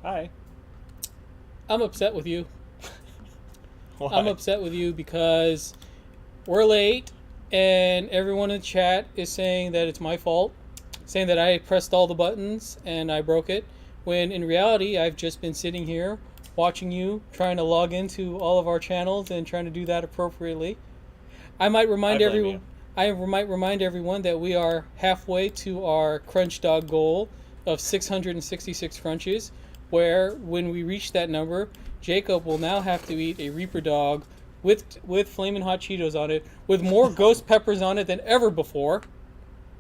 Hi. I'm upset with you. Why? I'm upset with you because we're late and everyone in the chat is saying that it's my fault, saying that I pressed all the buttons and I broke it, when in reality I've just been sitting here watching you trying to log into all of our channels and trying to do that appropriately. I might remind I blame everyone might remind everyone that we are halfway to our crunch dog goal of 666 crunches, where when we reach that number, Jacob will now have to eat a Reaper dog with flaming hot Cheetos on it, with more ghost peppers on it than ever before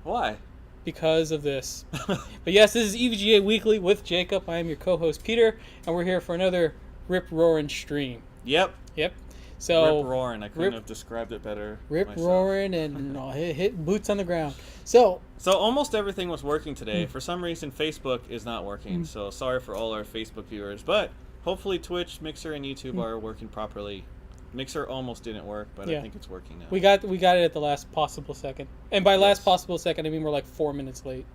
Why? because of this. But yes, this is EVGA Weekly with Jacob. I am your co-host Peter, and we're here for another rip roaring stream. Yep. Yep. So Rip roaring. I couldn't have described it better. Rip myself. roaring and hit boots on the ground. So almost everything was working today. For some reason, Facebook is not working. So sorry for all our Facebook viewers. But hopefully Twitch, Mixer, and YouTube are working properly. Mixer almost didn't work, but Yeah. I think it's working now. we got it at the last possible second. And by last possible second, I mean we're like 4 minutes late.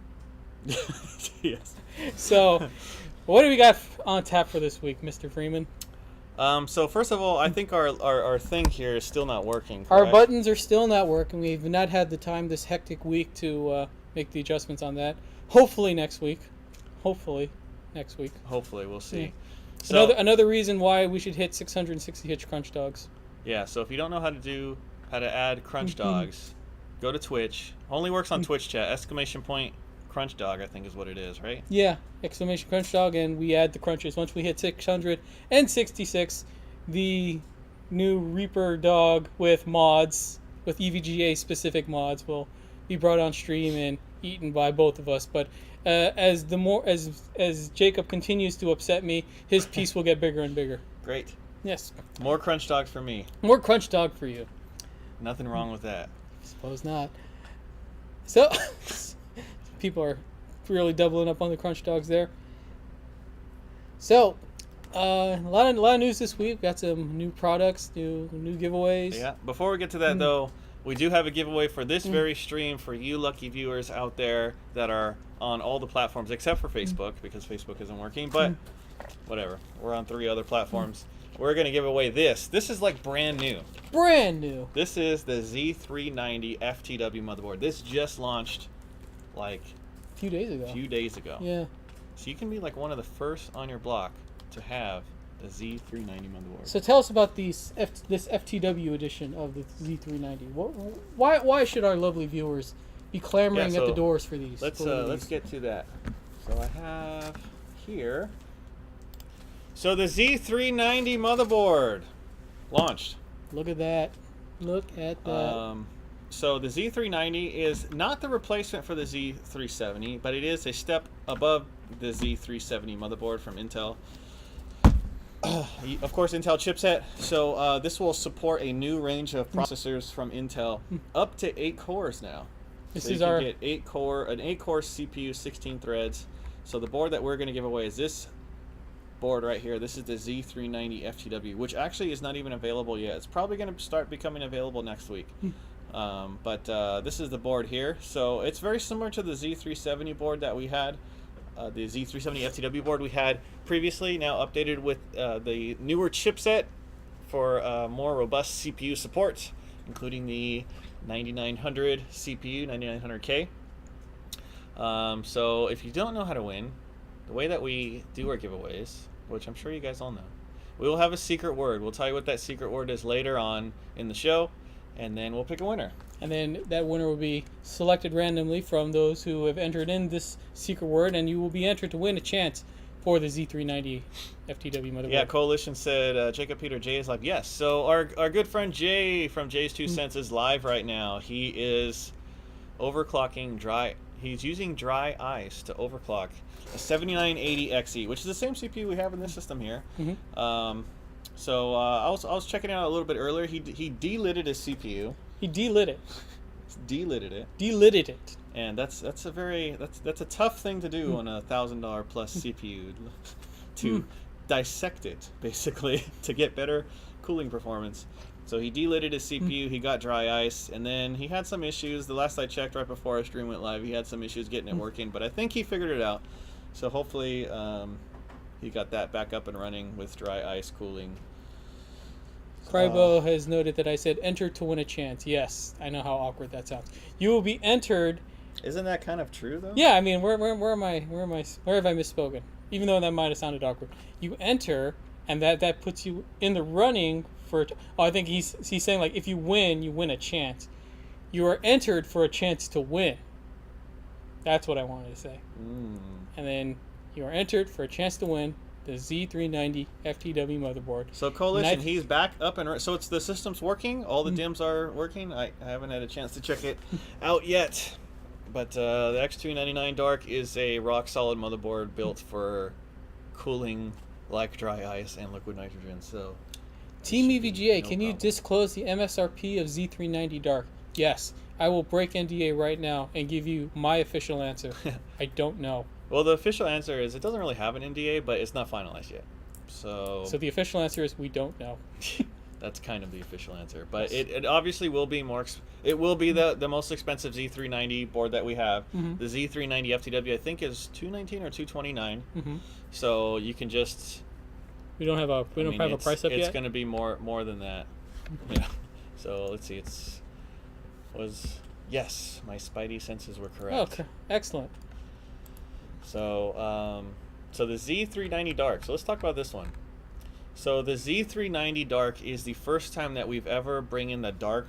Yes. So what do we got on tap for this week, Mr. Freeman? So first of all, I think our thing here is still not working. Our correct? buttons are still not working. We've not had the time this hectic week to make the adjustments on that. Hopefully next week. Hopefully we'll see. Yeah. So Another reason why we should hit 660 hitch crunch dogs. yeah, so if you don't know how to add crunch dogs, go to Twitch. Only works on Twitch chat. Exclamation point crunch dog, I think is what it is, right? Yeah, exclamation crunch dog, and we add the crunches. Once we hit 666, the new Reaper dog with mods, with EVGA specific mods, will be brought on stream and eaten by both of us. But as Jacob continues to upset me, his piece will get bigger and bigger. Great. Yes, More crunch dogs for me. more crunch dog for you. Nothing wrong with that. Suppose not. So, people are really doubling up on the crunch dogs there. So, a lot of news this week. Got some new products, new giveaways. Yeah. Before we get to that, though, we do have a giveaway for this very stream for you lucky viewers out there that are on all the platforms except for Facebook, because Facebook isn't working. But whatever. We're on 3 other platforms. We're going to give away this. This is like brand new. Brand new. This is the Z390 FTW motherboard. This just launched like A few days ago. Yeah. So you can be like one of the first on your block to have the Z390 motherboard. So tell us about this FTW edition of the Z390. Why should our lovely viewers be clamoring at the doors for these? Let's get to that. So I have here. So the Z390 motherboard launched. Look at that. Look at that. So the Z390 is not the replacement for the Z370, but it is a step above the Z370 motherboard from Intel. Of course, Intel chipset. So this will support a new range of processors from Intel, up to 8 cores now. This so is you can our get an 8-core CPU, 16 threads. So the board that we're going to give away is this board right here. This is the Z390 FTW, which actually is not even available yet. It's probably going to start becoming available next week. But this is the board here. So it's very similar to the Z370 board that we had, the Z370 FTW board we had previously, now updated with the newer chipset for more robust CPU support, including the 9900 CPU, 9900K. So if you don't know how to win, the way that we do our giveaways, which I'm sure you guys all know, we will have a secret word. We'll tell you what that secret word is later on in the show, and then we'll pick a winner. And then that winner will be selected randomly from those who have entered in this secret word, and you will be entered to win a chance for the Z390 FTW motherboard. Yeah, Coalition said, Jacob Peter, Jay is live. Yes, so our good friend Jay from Jay's 2 Cents is live right now. He is overclocking he's using dry ice to overclock a 7980XE, which is the same CPU we have in this system here. So I was checking it out a little bit earlier. He delitted his CPU. He delit it. Delitted it. And that's a tough thing to do on a $1,000 plus CPU, to dissect it basically to get better cooling performance. So he delitted his CPU, he got dry ice, and then he had some issues. The last I checked right before our stream went live, he had some issues getting it working, but I think he figured it out. So hopefully he got that back up and running with dry ice cooling. Crybo has noted that I said enter to win a chance. Yes, I know how awkward that sounds. You will be entered. Isn't that kind of true though? Yeah, I mean, where have I misspoken? Even though that might have sounded awkward. You enter, and that puts you in the running for. Oh, I think he's saying like if you win a chance. You are entered for a chance to win. That's what I wanted to say. And then you are entered for a chance to win the Z390 FTW motherboard. So Coalition, he's back up and so it's the system's working. All the DIMMs are working. I haven't had a chance to check it out yet, but the X399 Dark is a rock solid motherboard built for cooling like dry ice and liquid nitrogen. So Team EVGA, can you disclose the MSRP of Z390 Dark? Yes, I will break NDA right now and give you my official answer. I don't know. Well, the official answer is it doesn't really have an NDA, but it's not finalized yet. So the official answer is we don't know. That's kind of the official answer. But it obviously will be more. It will be the most expensive Z390 board that we have. The Z390 FTW I think is $219 or $229. So you can just. We don't have a price up yet. It's going to be more than that. Yeah. So let's see. Yes, my spidey senses were correct. Okay, excellent. So, so the Z390 Dark. So let's talk about this one. So the Z390 Dark is the first time that we've ever bring in the Dark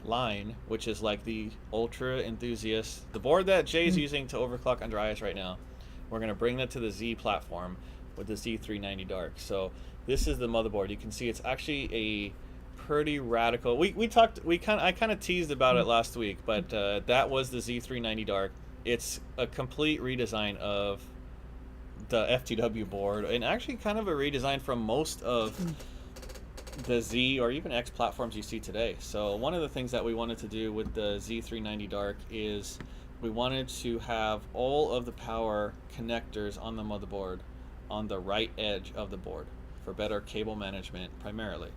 line, which is like the ultra enthusiast, the board that Jay's using to overclock on dry ice right now. We're gonna bring that to the Z platform with the Z390 Dark. So this is the motherboard. You can see it's actually a pretty radical. I kind of teased about it last week, but that was the Z390 Dark. It's a complete redesign of the FTW board, and actually kind of a redesign from most of the Z or even X platforms you see today. So one of the things that we wanted to do with the Z390 Dark is we wanted to have all of the power connectors on the motherboard on the right edge of the board for better cable management primarily.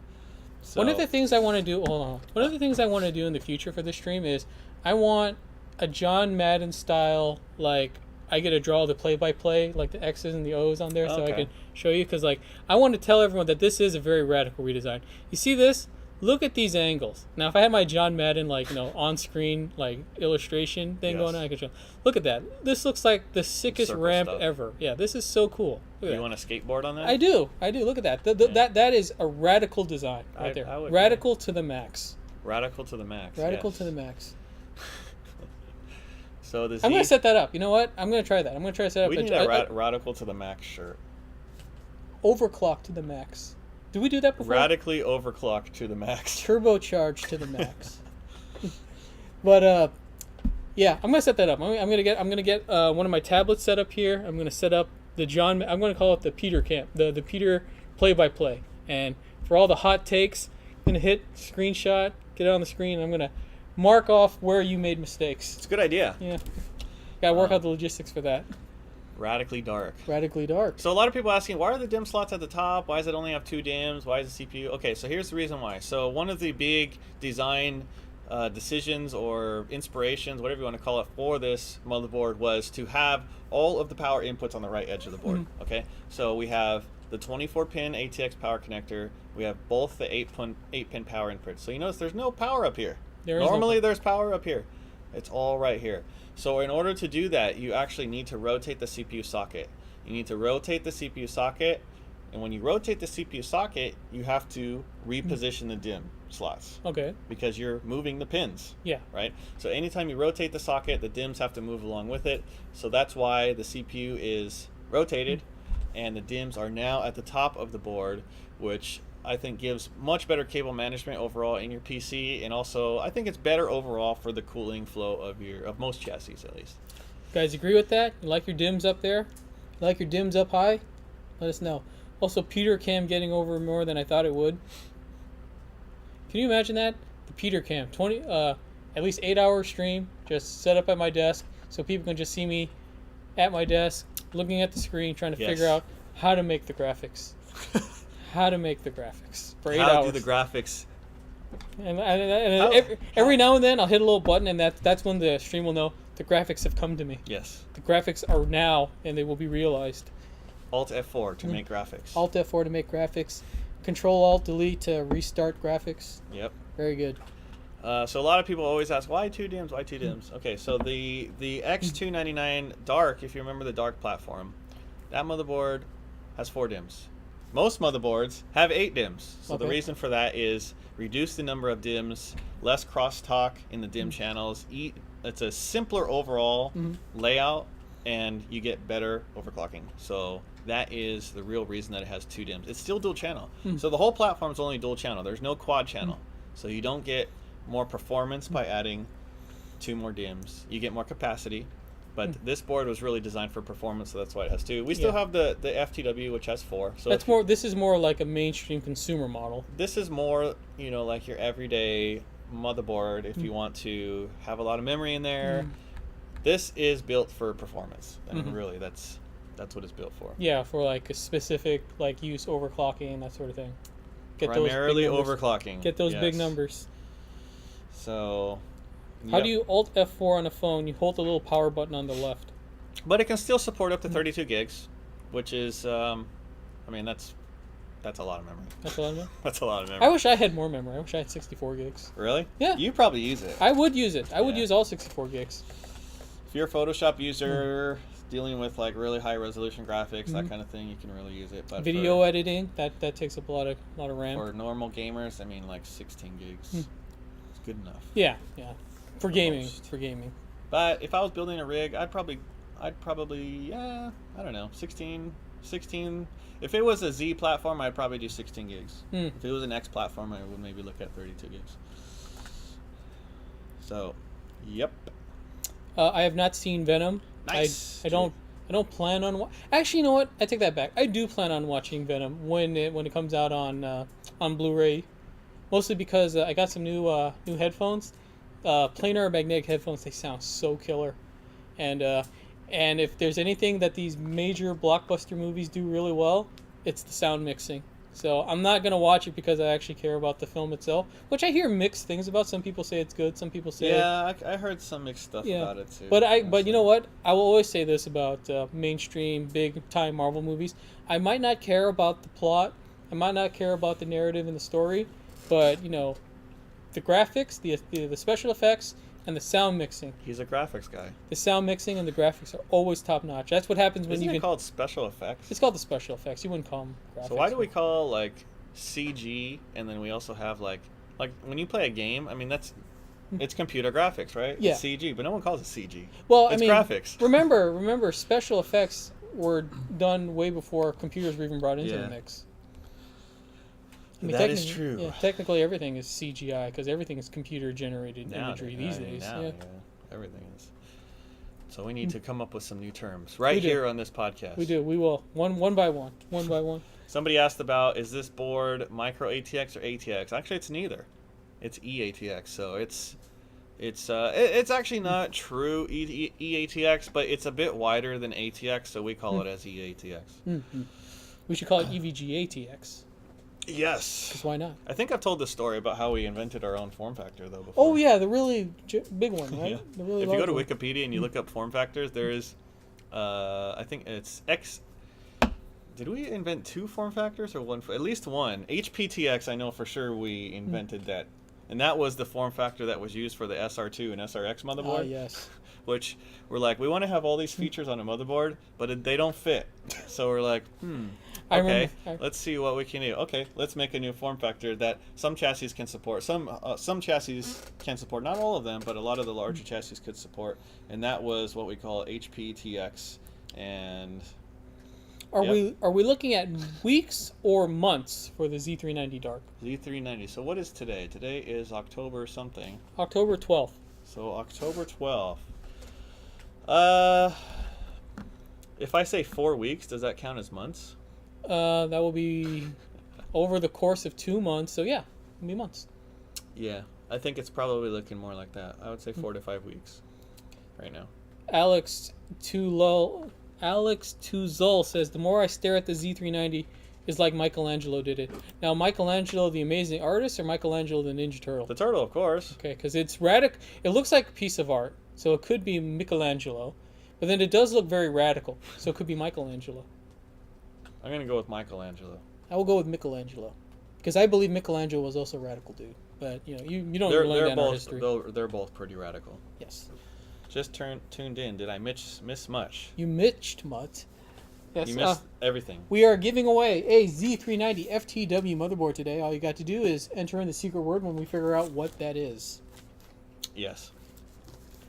So, one of the things I want to do, one of the things I want to do in the future for this stream is I want a John Madden style, like I get to draw the play-by-play, like the X's and the O's on there, so I can show you, because like I want to tell everyone that this is a very radical redesign. You see this? Look at these angles. Now, if I had my John Madden, like, on-screen, like, illustration thing going on, I could show. Look at that. This looks like the sickest Circle ramp stuff. ever. Yeah, this is so cool. Look at you want a skateboard on that? I do. Look at that. That is a radical design right there. Radical to the max. Radical to the max. Radical to the max. So I'm going to set that up. You know what? I'm going to try that. I'm going to try to set up we need a radical to the max shirt. Overclock to the max. Did we do that before? Radically overclocked to the max. Turbocharged to the max. But yeah, I'm gonna set that up. I'm gonna get one of my tablets set up here. I'm gonna set up the John. I'm gonna call it the Peter Camp, the Peter play-by-play. And for all the hot takes, I'm gonna hit screenshot, get it on the screen. And I'm gonna mark off where you made mistakes. It's a good idea. Yeah, gotta work out the logistics for that. Radically dark. Radically dark. So a lot of people asking, why are the DIMM slots at the top? Why does it only have 2 DIMMs? Why is the CPU? Okay, so here's the reason why. So one of the big design decisions or inspirations, whatever you want to call it, for this motherboard was to have all of the power inputs on the right edge of the board. Okay, so we have the 24-pin ATX power connector. We have both the 8-pin power inputs. So you notice there's no power up here. Normally there's power up here. It's all right here. So in order to do that, you actually need to rotate the CPU socket. You need to rotate the CPU socket, and when you rotate the CPU socket, you have to reposition the DIMM slots. Okay. Because you're moving the pins. Yeah. Right? So anytime you rotate the socket, the DIMMs have to move along with it. So that's why the CPU is rotated, and the DIMMs are now at the top of the board, which I think gives much better cable management overall in your PC, and also I think it's better overall for the cooling flow of most chassis at least. You guys agree with that? You like your DIMMs up there? You like your DIMMs up high? Let us know. Also, Peter Cam getting over more than I thought it would. Can you imagine that? The Peter Cam, at least 8-hour stream, just set up at my desk so people can just see me at my desk, looking at the screen, trying to figure out how to make the graphics. How to make the graphics for 8 hours. How to do the graphics. And every now and then I'll hit a little button, and that's when the stream will know the graphics have come to me. Yes. The graphics are now, and they will be realized. Alt F4 to make graphics. Alt F4 to make graphics. Control Alt Delete to restart graphics. Yep. Very good. So a lot of people always ask, why 2 DIMMs? Why 2 DIMMs? Okay, so the X299 Dark, if you remember the Dark platform, that motherboard has 4 DIMMs. Most motherboards have 8 DIMMs. So the reason for that is reduce the number of DIMMs, less crosstalk in the DIMM channels. It's a simpler overall layout, and you get better overclocking. So that is the real reason that it has 2 DIMMs. It's still dual channel. So the whole platform is only dual channel. There's no quad channel. So you don't get more performance by adding 2 more DIMMs. You get more capacity, but this board was really designed for performance, so that's why it has 2. We still have the FTW, which has 4. So that's more. This is more like a mainstream consumer model. This is more, you know, like your everyday motherboard. If you want to have a lot of memory in there, this is built for performance. I mean, really, that's what it's built for. Yeah, for like a specific like use overclocking and that sort of thing. Primarily overclocking. Get those big numbers. So, how do you Alt F4 on a phone? You hold the little power button on the left. But it can still support up to 32 gigs, which is, I mean, that's a lot of memory. That's a lot of memory? That's a lot of memory. I wish I had more memory. I wish I had 64 gigs. Really? Yeah. You probably use it. I would use it. I would use all 64 gigs. If you're a Photoshop user dealing with like really high resolution graphics, that kind of thing, you can really use it. But video editing, that takes up a lot of RAM. For normal gamers, I mean, like 16 gigs. It's good enough. Yeah. For gaming. Most. For gaming. But if I was building a rig, I'd probably, I don't know, 16. If it was a Z platform, I'd probably do 16 gigs. If it was an X platform, I would maybe look at 32 gigs. So, yep. I have not seen Venom. Nice. I don't plan on. Actually, you know what? I take that back. I do plan on watching Venom when it comes out on Blu-ray. Mostly because I got some new headphones, planar magnetic headphones. They sound so killer, and if there's anything that these major blockbuster movies do really well, it's the sound mixing. So I'm not gonna watch it because I actually care about the film itself, which I hear mixed things about. Some people say it's good, some people say I heard some mixed stuff about it too. But you know what? I will always say this about mainstream big time Marvel movies. I might not care about the plot, I might not care about the narrative and the story, but you know, the graphics, the special effects, and the sound mixing. He's a graphics guy. The sound mixing and the graphics are always top notch. That's what happens when Isn't it called special effects? It's called the special effects. You wouldn't call them graphics. So why do we call like CG, and then we also have like when you play a game? I mean, it's computer graphics, right? Yeah. It's CG, but no one calls it CG. Well, it's graphics. Remember, special effects were done way before computers were even brought into the mix. I mean, that is true. Yeah, technically everything is CGI because everything is computer-generated imagery these days. Yeah, everything is. So we need to come up with some new terms right here on this podcast. We do. We will. One by one. Somebody asked about, is this board micro ATX or ATX? Actually, it's neither. It's eATX. So it's actually not true eATX, but it's a bit wider than ATX, so we call it as eATX. We should call it EVGA TX. Yes. Because why not? I think I've told this story about how we invented our own form factor, though, before. Oh, yeah, the really big one, right? Yeah. The really if you go to one. Wikipedia and you look up form factors, there is, I think it's X. Did we invent 2 form factors or one? At least one. HPTX, I know for sure we invented that. And that was the form factor that was used for the SR2 and SRX motherboard. Ah, yes. Which we're like, we want to have all these features on a motherboard, but they don't fit. So we're like, okay, let's see what we can do. Okay, let's make a new form factor that some chassis can support. Some chassis can support, not all of them, but a lot of the larger chassis could support. And that was what we call HPTX. And are we looking at weeks or months for the Z390 Dark? Z390. So what is today? Today is October something. October 12th. So October 12th. If I say 4 weeks, does that count as months? That will be over the course of 2 months. So yeah, it'll be months. Yeah, I think it's probably looking more like that. I would say 4 to 5 weeks right now. Alex Tuzol says, the more I stare at the Z390 is like Michelangelo did it. Now, Michelangelo the amazing artist or Michelangelo the Ninja Turtle? The turtle, of course. Okay, because it's radical. It looks like a piece of art, so it could be Michelangelo. But then it does look very radical, so it could be Michelangelo. I'm gonna go with Michelangelo. I will go with Michelangelo, because I believe Michelangelo was also a radical dude. But you don't learn that in our history. They're both pretty radical. Yes. Just tuned in. Did I miss much? You missed much. Yes. You missed everything. We are giving away a Z390 FTW motherboard today. All you got to do is enter in the secret word when we figure out what that is. Yes.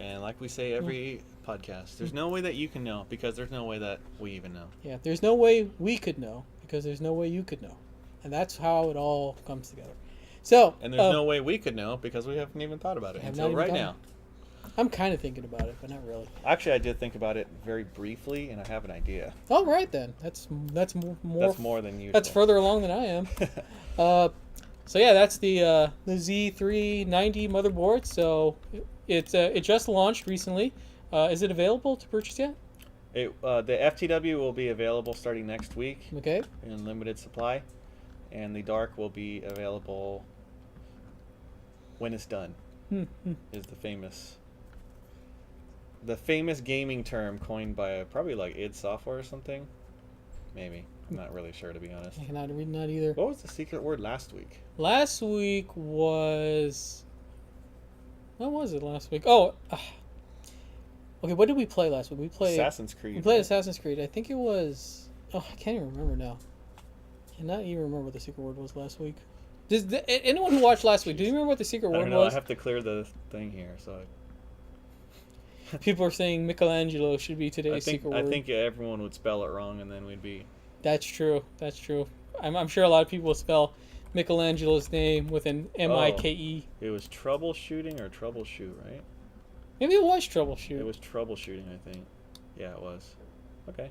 And like we say every podcast, there's no way that you can know, because there's no way that we even know. Yeah, there's no way we could know, because there's no way you could know. And that's how it all comes together. So. And there's no way we could know, because we haven't even thought about it until right now. I'm kind of thinking about it, but not really. Actually, I did think about it very briefly, and I have an idea. All right, then. That's more. That's more than usual. That's further along than I am. So yeah, that's the Z390 motherboard. So it just launched recently. Is it available to purchase yet? The FTW will be available starting next week. Okay. In limited supply, and the Dark will be available when it's done. Is the famous gaming term coined by probably like id Software or something. Maybe. I'm not really sure, to be honest. I cannot read that either. What was the secret word last week? Last week was... What was it last week? Oh, okay, what did we play last week? We played Assassin's Creed. We played Assassin's Creed. I think it was... Oh, I can't even remember now. I cannot even remember what the secret word was last week. Anyone who watched last week, do you remember what the secret word was? I have to clear the thing here, so... People are saying Michelangelo should be today's secret word. I think everyone would spell it wrong, and then we'd be... That's true. That's true. I'm sure a lot of people will spell Michelangelo's name with an M-I-K-E. It was troubleshooting or troubleshoot, right? Maybe it was troubleshoot. It was troubleshooting, I think. Yeah, it was. Okay.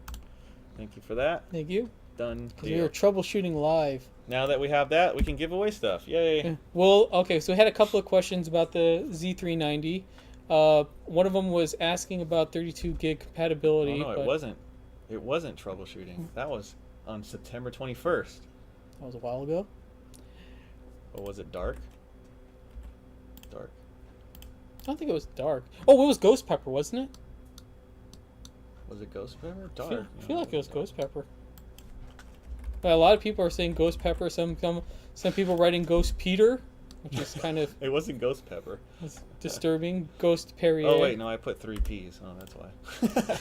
Thank you for that. Thank you. Done. Because we were troubleshooting live. Now that we have that, we can give away stuff. Yay. Yeah. Well, okay, so we had a couple of questions about the Z390. One of them was asking about 32 gig compatibility. Oh, no, it wasn't. It wasn't troubleshooting. That was on September 21st. That was a while ago. Or was it Dark? Dark. I don't think it was Dark. Oh, it was Ghost Pepper, wasn't it? Was it Ghost Pepper? Dark. I feel like it was Ghost Pepper. But a lot of people are saying Ghost Pepper. Some people writing Ghost Peter, which is kind of... It wasn't Ghost Pepper. It's disturbing. Ghost Perrier. Oh, wait, no, I put 3 P's. Oh, that's why.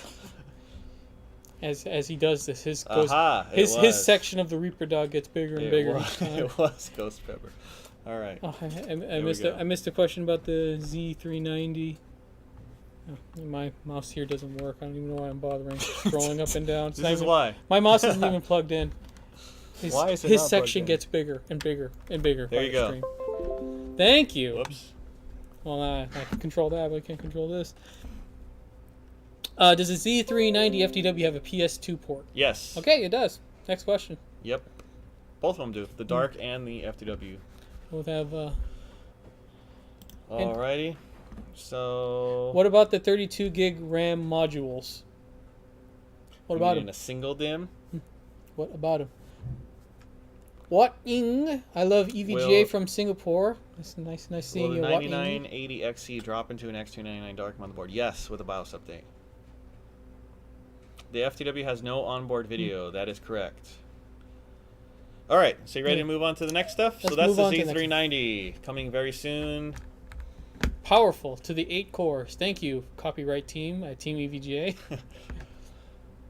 As he does this, his section of the Reaper dog gets bigger and bigger. It was Ghost Pepper. All right. Oh, I missed a question about the Z390. Oh, my mouse here doesn't work. I don't even know why I'm bothering scrolling up and down. This is why. My mouse isn't even plugged in. Why is it his not section plugged in? gets bigger and bigger and bigger. There you go. Stream. Thank you. Whoops. Well, I can control that, but I can't control this. Does the Z390 FTW have a PS2 port? Yes. Okay, it does. Next question. Yep. Both of them do. The Dark and the FTW. Both have... Alrighty. So... What about the 32 gig RAM modules? What about them? In a single DIMM? What about them? What-ing? I love EVGA from Singapore. It's nice seeing you. Will the 9980 XE drop into an X299 Dark motherboard? Yes, with a BIOS update. The FTW has no onboard video. That is correct. All right, so you ready to move on to the next stuff? So that's the Z390 coming very soon. Powerful to the 8 cores. Thank you, copyright team at Team EVGA.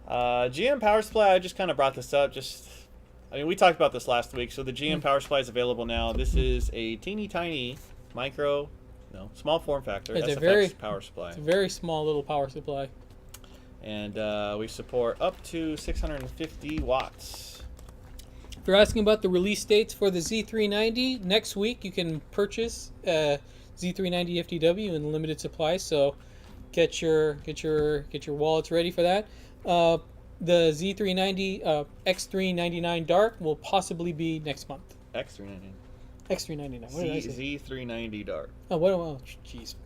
GM power supply. I just kind of brought this up. I mean, we talked about this last week. So the GM power supply is available now. This is a teeny tiny small form factor. It's SFX power supply. It's a very small little power supply. And we support up to 650 watts. If you're asking about the release dates for the Z390, next week you can purchase Z390 FTW in limited supply. So get your wallets ready for that. The Z390 X399 Dark will possibly be next month. X399. X399. What did I say? Z390 Dark. Oh, what? Oh, jeez.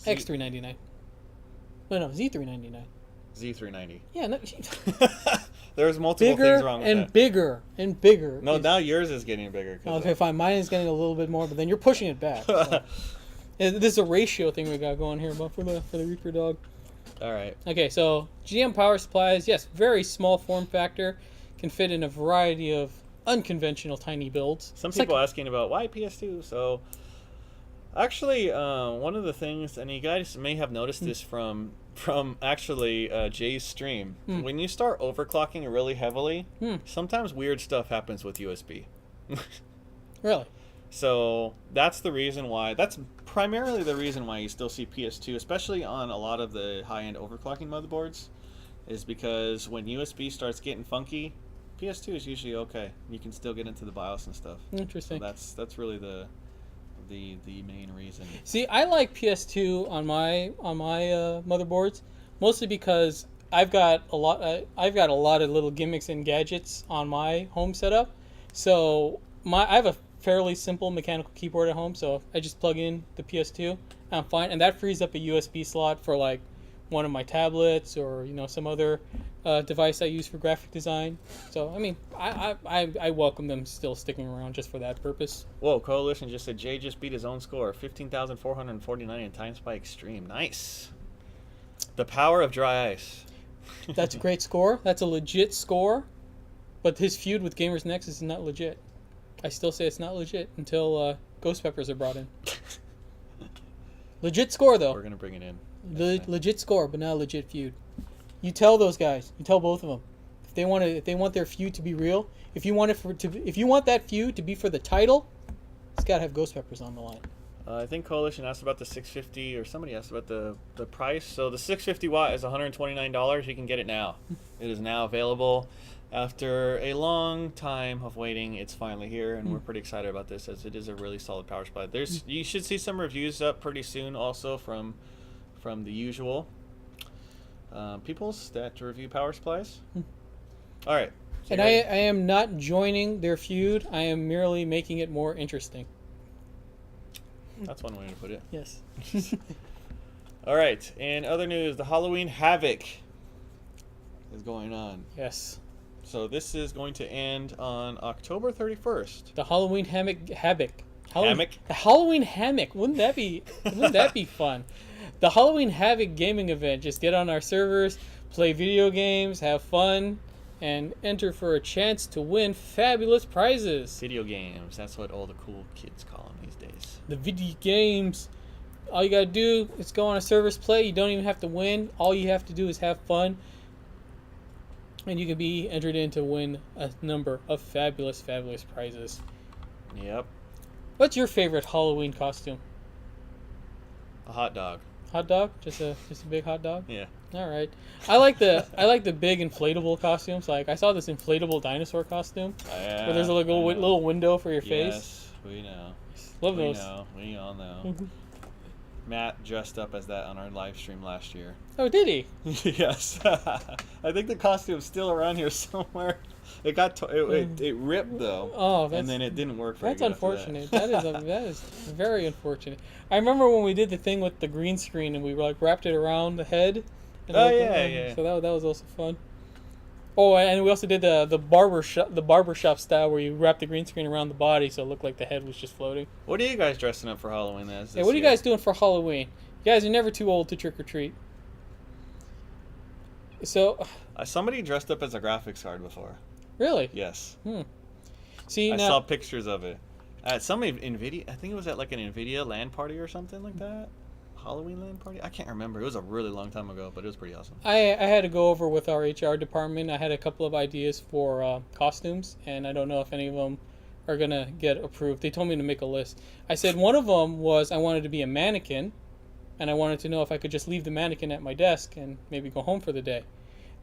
X399. No, Z399. Z390. Yeah, no. There's multiple things wrong with that. Bigger and bigger. No, now yours is getting bigger. Okay, fine. Mine is getting a little bit more, but then you're pushing it back. So. This is a ratio thing we got going here, but for the Reaper dog. All right. Okay, so GM power supplies, yes, very small form factor. can fit in a variety of unconventional tiny builds. Some It's people like, asking about why PS2. So, actually, one of the things, and you guys may have noticed this from actually Jay's stream, when you start overclocking really heavily, sometimes weird stuff happens with USB. really? So that's the reason why. That's primarily the reason why you still see PS2, especially on a lot of the high-end overclocking motherboards, is because when USB starts getting funky, PS2 is usually okay. You can still get into the BIOS and stuff. Interesting. So that's really the main reason. See, I like PS2 on my motherboards, mostly because I've got a lot of little gimmicks and gadgets on my home setup. So I have a fairly simple mechanical keyboard at home, so I just plug in the PS2 and I'm fine, and that frees up a USB slot for like one of my tablets or some other device I use for graphic design. So I mean, I welcome them still sticking around just for that purpose. Whoa, Coalition just said Jay just beat his own score, 15,449 in Times by Extreme. Nice. The power of dry ice. That's a great score. That's a legit score, but his feud with Gamers Nexus is not legit. I still say it's not legit until Ghost Peppers are brought in. Legit score though. We're gonna bring it in. Legit score, but not a legit feud. You tell those guys. You tell both of them if they want their feud to be real. If you want that feud to be for the title, it's gotta have Ghost Peppers on the line. I think Coalition asked about the 650, or somebody asked about the price. So the 650 watt is $129. You can get it now. It is now available. After a long time of waiting, it's finally here, and we're pretty excited about this, as it is a really solid power supply. You should see some reviews up pretty soon, also from the usual peoples that review power supplies. All right. So and I am not joining their feud. I am merely making it more interesting. That's one way to put it. Yes. All right. In other news, the Halloween Havoc is going on. Yes. So this is going to end on October 31st. The Halloween Havoc. Hammock? The Halloween Hammock. Wouldn't that be fun? The Halloween Havoc gaming event. Just get on our servers, play video games, have fun, and enter for a chance to win fabulous prizes. Video games. That's what all the cool kids call them these days. The video games. All you gotta do is go on a server's play. You don't even have to win. All you have to do is have fun. And you can be entered in to win a number of fabulous, fabulous prizes. Yep. What's your favorite Halloween costume? A hot dog. Hot dog? Just a big hot dog? Yeah. All right. I like the big inflatable costumes. Like I saw this inflatable dinosaur costume where there's a little window for your face. Yes, we know. Love those. We all know. Matt dressed up as that on our live stream last year. Oh, did he? Yes. I think the costume's still around here somewhere. It got it ripped though. Oh, and then it didn't work. That's unfortunate. That is very unfortunate. I remember when we did the thing with the green screen and we wrapped it around the head. Yeah. So that was also fun. Oh, and we also did the barbershop style where you wrap the green screen around the body so it looked like the head was just floating. What are you guys dressing up for Halloween as? What are you guys doing for Halloween? You guys are never too old to trick or treat. So, somebody dressed up as a graphics card before. Really? Yes. See, I saw pictures of it at some NVIDIA. I think it was at like an NVIDIA LAN party or something like that. Halloween LAN party? I can't remember. It was a really long time ago, but it was pretty awesome. I had to go over with our HR department. I had a couple of ideas for costumes, and I don't know if any of them are going to get approved. They told me to make a list. I said one of them was I wanted to be a mannequin, and I wanted to know if I could just leave the mannequin at my desk and maybe go home for the day.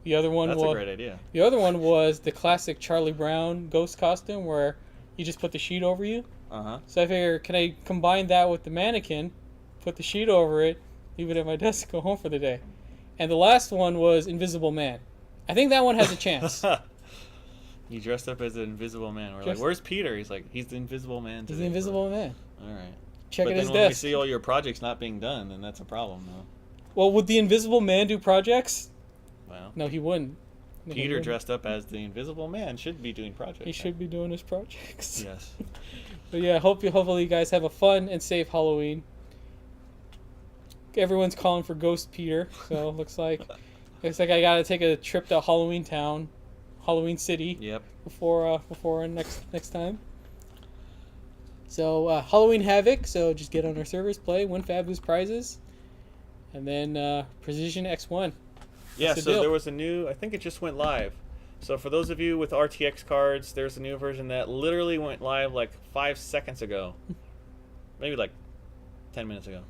The other one That's a great idea. The other one was the classic Charlie Brown ghost costume where you just put the sheet over you. Uh-huh. So I figured, can I combine that with the mannequin, put the sheet over it, leave it at my desk, go home for the day. And the last one was Invisible Man. I think that one has a chance. You dressed up as an Invisible Man. We're like, where's Peter? He's like, he's the Invisible Man today. He's the Invisible Man. All right. Check at his But then when we desk. see all your projects not being done, then that's a problem, though. Well, would the Invisible Man do projects? Well, no, he wouldn't. No, Peter dressed up as the Invisible Man should be doing projects. He should be doing his projects. Yes. But yeah, hopefully you guys have a fun and safe Halloween. Everyone's calling for Ghost Peter, so looks like I gotta take a trip to Halloween Town Halloween City. Yep. Before next time. So Halloween Havoc. So just get on our servers, play, win fabulous prizes, and then Precision X1. Yeah. the So deal. there was a new. I think it just went live. So for those of you with RTX cards, there's a new version that literally went live like 5 seconds ago, maybe like 10 minutes ago.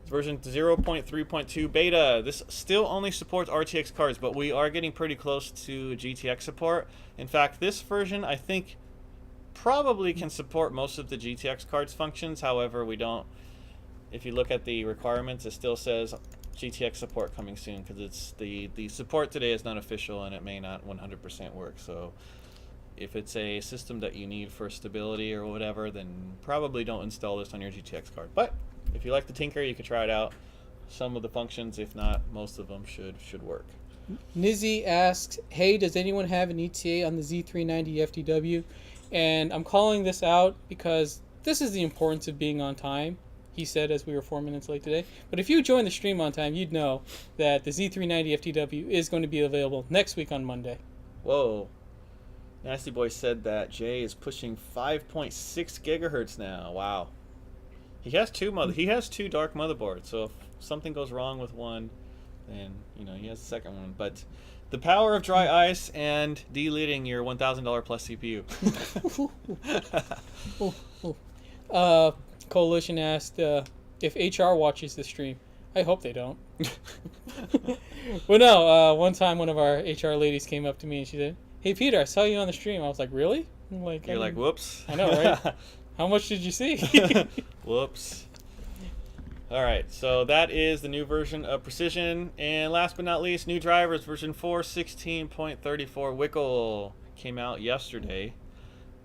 It's version 0.3.2 beta. This still only supports RTX cards, but we are getting pretty close to GTX support. In fact, this version, I think, probably can support most of the GTX cards functions. However, we don't. If you look at the requirements, it still says GTX support coming soon, because it's the support today is not official and it may not 100% work. So if it's a system that you need for stability or whatever, then probably don't install this on your GTX card. But if you like to tinker, you can try it out. Some of the functions, if not most of them, should work. Nizzy asks, hey, does anyone have an ETA on the Z390 FTW? And I'm calling this out because this is the importance of being on time, he said as we were 4 minutes late today. But if you joined the stream on time, you'd know that the Z390 FTW is going to be available next week on Monday. Whoa. Nasty Boy said that Jay is pushing 5.6 gigahertz now. Wow. He has two dark motherboards, so if something goes wrong with one, then he has a second one. But the power of dry ice and deleting your $1,000 plus CPU. Coalition asked if HR watches the stream. I hope they don't. Well, no. One time, one of our HR ladies came up to me and she said, "Hey, Peter, I saw you on the stream." I was like, "Really?" I'm like, You're like, whoops. I know, right? How much did you see? Whoops. All right, so that is the new version of Precision. And last but not least, new drivers, version 4.16.34 Wickle came out yesterday.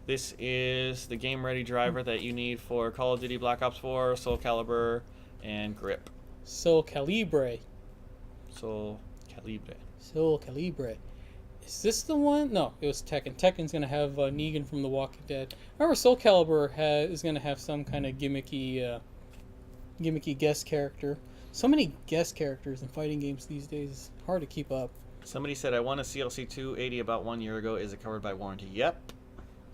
This is the game-ready driver that you need for Call of Duty Black Ops 4, Soul Calibur, and Grip. Soul Calibur. Soul Calibur. Soul Calibur. Is this the one? No, it was Tekken. Tekken's going to have Negan from The Walking Dead. Remember, Soul Calibur is going to have some kind of gimmicky guest character. So many guest characters in fighting games these days. It's hard to keep up. Somebody said, I won a CLC 280 about 1 year ago. Is it covered by warranty? Yep.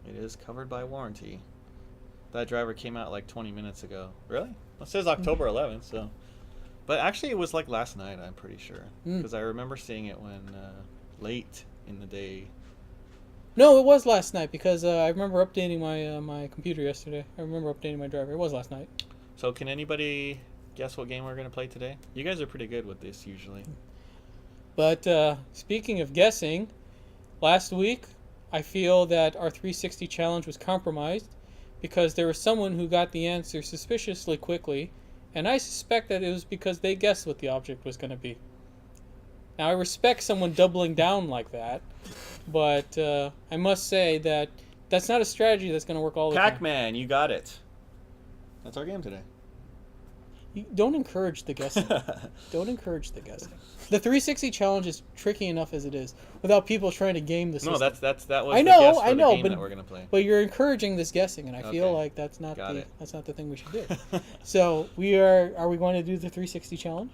It is covered by warranty. That driver came out like 20 minutes ago. Really? It says October 11th, so. But actually, it was like last night, I'm pretty sure. Because I remember seeing it when late in the day. No, it was last night because I remember updating my computer yesterday. I remember updating my driver. It was last night. So can anybody guess what game we're going to play today? You guys are pretty good with this usually. But speaking of guessing, last week I feel that our 360 challenge was compromised because there was someone who got the answer suspiciously quickly, and I suspect that it was because they guessed what the object was going to be. Now, I respect someone doubling down like that, but I must say that that's not a strategy that's going to work all the time. Pac-Man, you got it. That's our game today. Don't encourage the guessing. Don't encourage the guessing. The 360 challenge is tricky enough as it is, without people trying to game the system. No, that was I know, the guess for the game that we're gonna play. But you're encouraging this guessing, and I feel like that's not the thing we should do. So are we going to do the 360 challenge?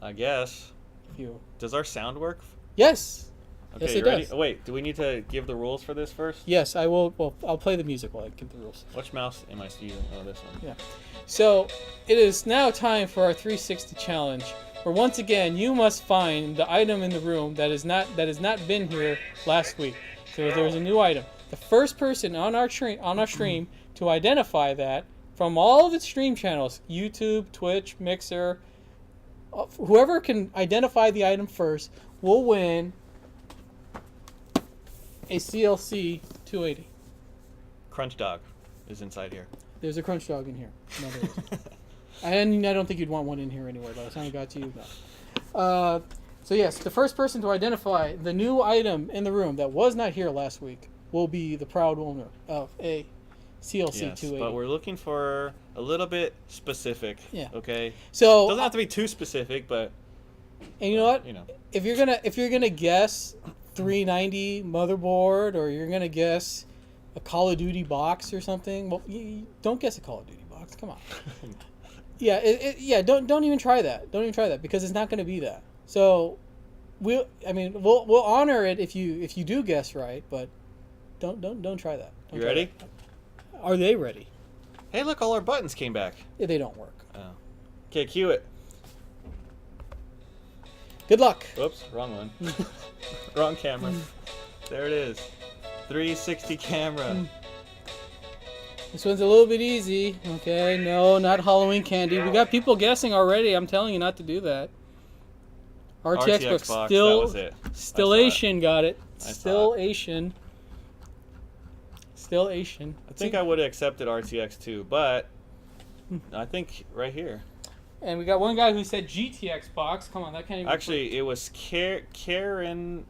I guess. Does our sound work? Yes. Okay, yes, you it ready? does. Oh, wait, do we need to give the rules for this first? Yes, I will. Well, I'll play the music while I give the rules. Which mouse am I using? Oh, this one. Yeah. So it is now time for our 360 challenge, where once again you must find the item in the room that has not been here last week. So there's a new item. The first person on our stream to identify that from all of the stream channels, YouTube, Twitch, Mixer, whoever can identify the item first will win a CLC 280. Crunch Dog is inside here. There's a Crunch Dog in here. No, there isn't. And I don't think you'd want one in here anyway. By the time it got to you, no. So yes, the first person to identify the new item in the room that was not here last week will be the proud owner of a CLC 280. But we're looking for a little bit specific. Yeah. Okay. So doesn't have to be too specific, but. And you know what? If you're gonna guess 390 motherboard, or you're gonna guess a Call of Duty box or something, well, don't guess a Call of Duty box. Come on. Yeah. Don't even try that. Don't even try that, because it's not gonna be that. So we'll honor it if you do guess right, but don't try that. Don't You try ready? that. Are they ready? Hey, look, all our buttons came back. Yeah, they don't work. Oh. Okay, cue it. Good luck. Oops, wrong one. Wrong camera. There it is. 360 camera. This one's a little bit easy. Okay, no, not Halloween candy. We got people guessing already. I'm telling you not to do that. RTX book box, still. that was it. Still I saw it. Asian got it. I Still saw it. Asian. Still Asian. I think I would have accepted RTX too, but I think right here. And we got one guy who said GTX box. Come on, that can't even. Actually, it was Carbanong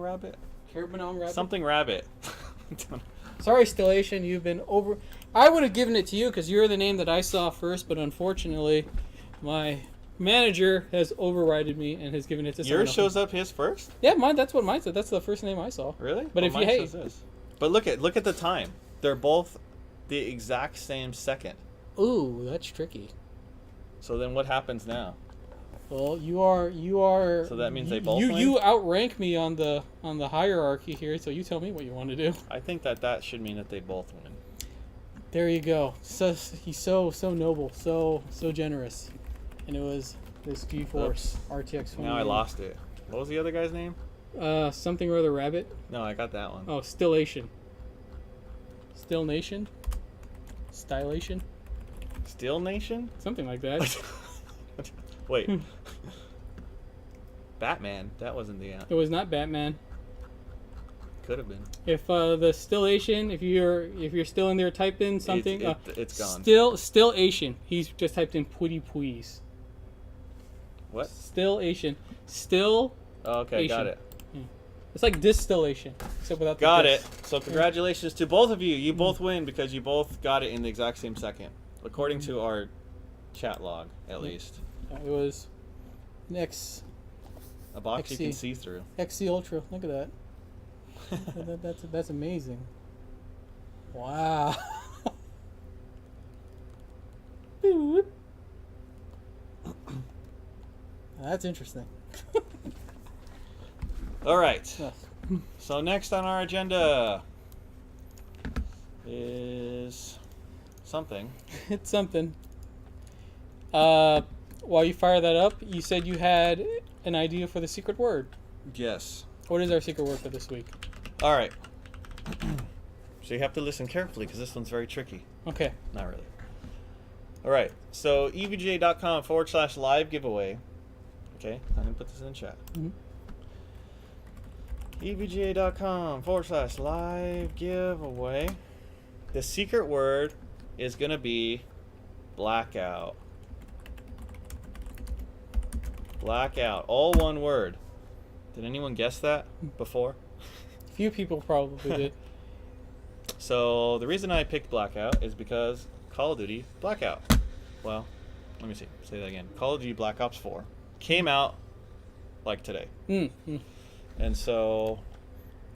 rabbit? Carbanong rabbit. Something rabbit. Sorry, Still Asian, you've been over. I would have given it to you because you're the name that I saw first, but unfortunately, my manager has overridden me and has given it to someone Yours else. shows up his first? Yeah, mine. That's what mine said. That's the first name I saw. Really? But if you mine hate, says this. But look at the time. They're both the exact same second. ooh, that's tricky. So then what happens now? Well, you are. So that means they both win? You outrank me on the hierarchy here. So you tell me what you want to do. I think that should mean that they both win. There you go. So he's so noble, so generous, and it was this GeForce RTX 20. Now I lost it. What was the other guy's name? Something or other rabbit. No, I got that one. Oh, Still Asian. Still Nation. Stylation. Steel Nation? Something like that. Wait. Batman. That wasn't the It was not Batman. Could have been. If the Still Asian, if you're still in there, type in something. It's gone. Still Asian. He's just typed in Putty Please. What? Still Asian. Still. Oh, okay, got Asian. it. It's like distillation, except without the Got dis. it. So congratulations to both of you. You both win because you both got it in the exact same second, according to our chat log, at least. It was an A box you XC. can see through. XC Ultra. Look at that. That's amazing. Wow. That's interesting. All right. Yes. So next on our agenda is something. It's something. While you fire that up, you said you had an idea for the secret word. Yes. What is our secret word for this week? All right. So you have to listen carefully because this one's very tricky. Okay. Not really. All right. So EVGA.com/live giveaway. Okay. I'm going to put this in the chat. Mhm. EVGA.com/live giveaway. The secret word is going to be blackout. Blackout. All one word. Did anyone guess that before? Few people probably did. So the reason I picked blackout is because Call of Duty Blackout. Well, let me see. Say that again. Call of Duty Black Ops 4 came out like today. Mm-hmm. And so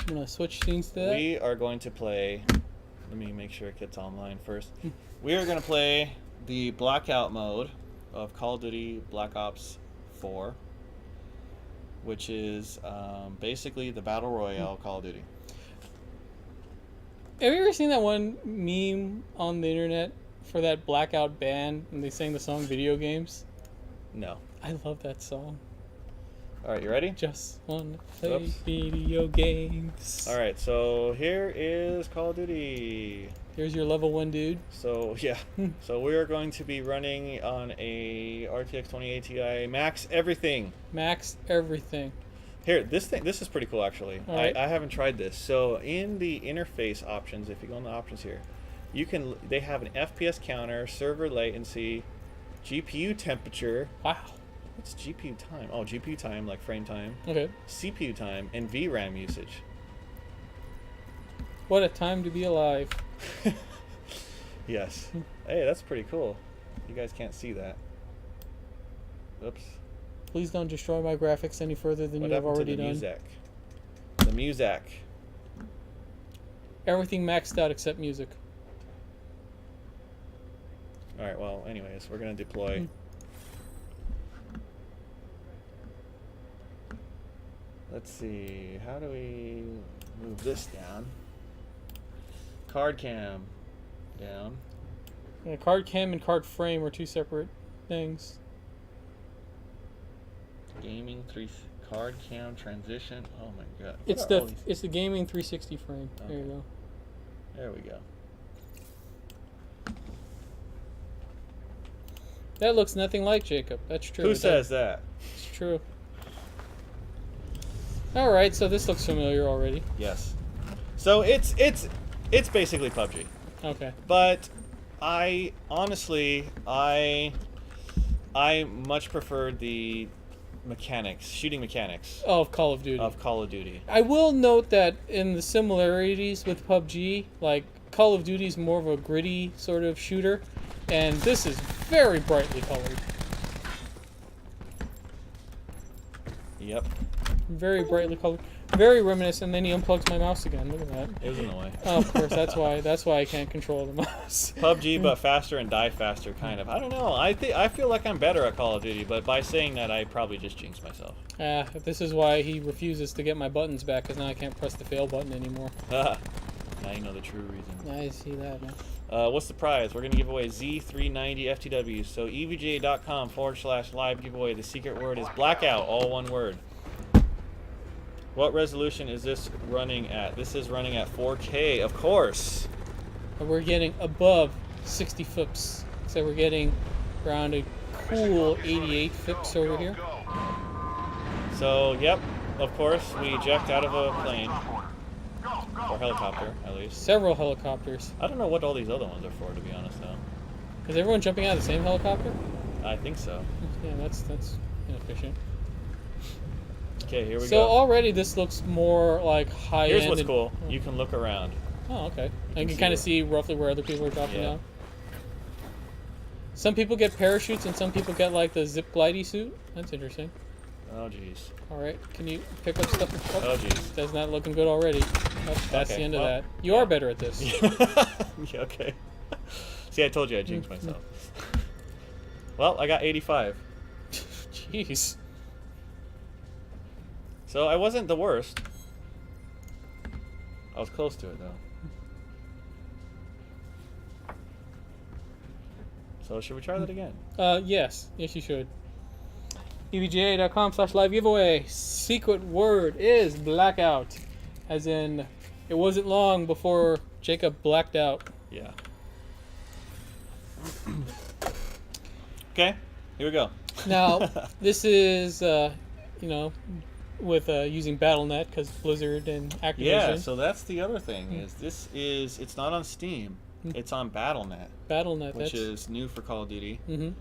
I'm gonna switch scenes to that. we are going to play. Let me make sure it gets online first. We are going to play the blackout mode of Call of Duty Black Ops 4, which is basically the Battle Royale Call of Duty. Have you ever seen that one meme on the internet for that blackout band and they sang the song Video Games? No. I love that song. All right, you ready? Just wanna play Oops. video games. All right, so here is Call of Duty. Here's your level 1 dude. So yeah, so we are going to be running on a RTX 2080 Ti Max everything. Max everything. Here, this is pretty cool actually. All right. I haven't tried this. So in the interface options, if you go in the options here, they have an FPS counter, server latency, GPU temperature. Wow. What's GPU time? Oh, GPU time, like frame time, Okay. CPU time, and VRAM usage. What a time to be alive. Yes. Hey, that's pretty cool. You guys can't see that. Oops. Please don't destroy my graphics any further than What you have happened to already the done. music? The music. Everything maxed out except music. All right. Well, anyways, we're gonna deploy. Let's see. How do we move this down? Card cam down. Yeah, card cam and card frame are two separate things. Gaming card cam transition. Oh my god. It's the gaming 360 frame. Okay. There you go. There we go. That looks nothing like Jacob. That's true. Who says that? It's true. All right, so this looks familiar already. Yes. So it's basically PUBG. Okay. But I honestly I much preferred the shooting mechanics of Call of Duty. I will note that in the similarities with PUBG, like Call of Duty is more of a gritty sort of shooter, and this is very brightly colored. Yep. Very brightly colored. Very reminiscent. And then he unplugs my mouse again. Look at that. It was in the way. Oh, of course. That's why I can't control the mouse. PUBG, but faster and die faster, kind of. I don't know. I feel like I'm better at Call of Duty, but by saying that, I probably just jinxed myself. This is why he refuses to get my buttons back, because now I can't press the fail button anymore. Now you know the true reason. I see that now. What's the prize? We're going to give away Z390 FTW. So EVGA.com/live giveaway. The secret word is blackout, all one word. What resolution is this running at? This is running at 4K, of course. And we're getting above 60 FIPS. So we're getting around a cool 88 FIPS over here. So, yep, of course, we eject out of a plane. Or helicopter, at least. Several helicopters. I don't know what all these other ones are for, to be honest, though. Is everyone jumping out of the same helicopter? I think so. Yeah, that's inefficient. Okay, here we go. So already this looks more like high-end. Here's what's cool. You can look around. Oh, okay. And you can kind of see roughly where other people are dropping down. Some people get parachutes and some people get like the zip glidey suit. That's interesting. Oh, jeez. All right. Can you pick up stuff? Oh, jeez. That's not looking good already. That's the end of that. You are better at this. Yeah, okay. See, I told you I jinxed myself. Well, I got 85. Jeez. So I wasn't the worst. I was close to it, though. So should we try that again? Yes. Yes, you should. EVGA.com/live giveaway. Secret word is blackout. As in, it wasn't long before Jacob blacked out. Yeah. Okay, here we go. Now, this is, with using Battle.net because Blizzard and Activision. Yeah, so that's the other thing it's not on Steam. It's on Battle.net. Battle.net, which is new for Call of Duty. Mm-hmm.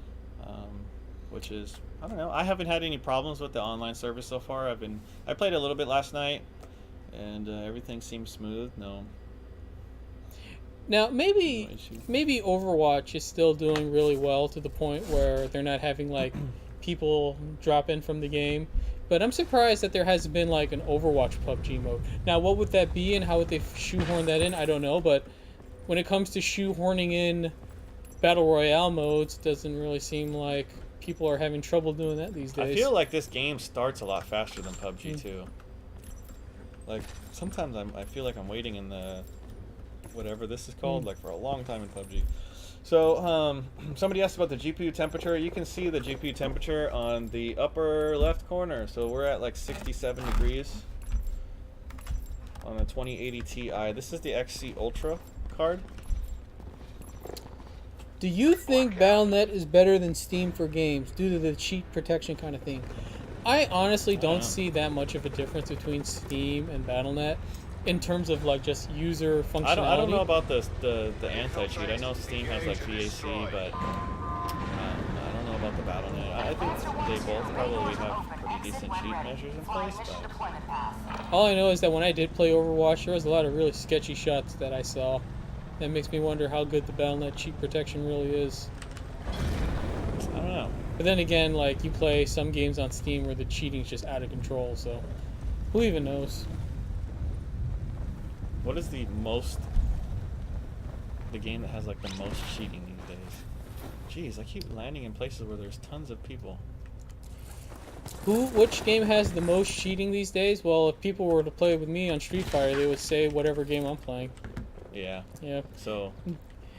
Which is, I don't know. I haven't had any problems with the online service so far. I played a little bit last night, and everything seems smooth. No. Now maybe Overwatch is still doing really well to the point where they're not having like people drop in from the game. But I'm surprised that there hasn't been like an Overwatch PUBG mode. Now, what would that be and how would they shoehorn that in? I don't know. But when it comes to shoehorning in Battle Royale modes, it doesn't really seem like people are having trouble doing that these days. I feel like this game starts a lot faster than PUBG too. Like sometimes I feel like I'm waiting in the whatever this is called like for a long time in PUBG. So somebody asked about the GPU temperature. You can see the GPU temperature on the upper left corner. So we're at like 67 degrees on a 2080 Ti. This is the XC Ultra card. Do you think Battle.net is better than Steam for games due to the cheat protection kind of thing? I honestly don't see that much of a difference between Steam and Battle.net in terms of like just user functionality. I don't know about the anti-cheat. I know Steam has like VAC, but I don't know about the Battle.net. I think they both probably have pretty decent cheat measures in place. But all I know is that when I did play Overwatch, there was a lot of really sketchy shots that I saw. That makes me wonder how good the Battle.net cheat protection really is. I don't know. But then again, like you play some games on Steam where the cheating's just out of control, so who even knows? What is the game that has like the most cheating these days? Jeez, I keep landing in places where there's tons of people. Which game has the most cheating these days? Well, if people were to play with me on Street Fighter, they would say whatever game I'm playing. Yeah. Yeah. So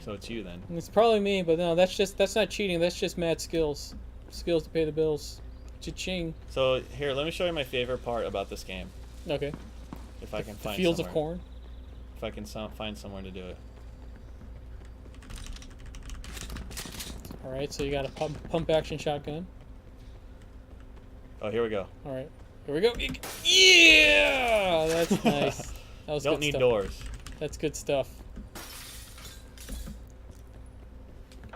it's you then. It's probably me, but no, that's not cheating. That's just mad skills. Skills to pay the bills. Cha-ching. So here, let me show you my favorite part about this game. Okay. If I can find Fields somewhere. of corn. If I can find somewhere to do it. All right, so you got a pump action shotgun. Oh, here we go. All right, here we go. Yeah, that's nice. That was Don't good need stuff. doors. That's good stuff.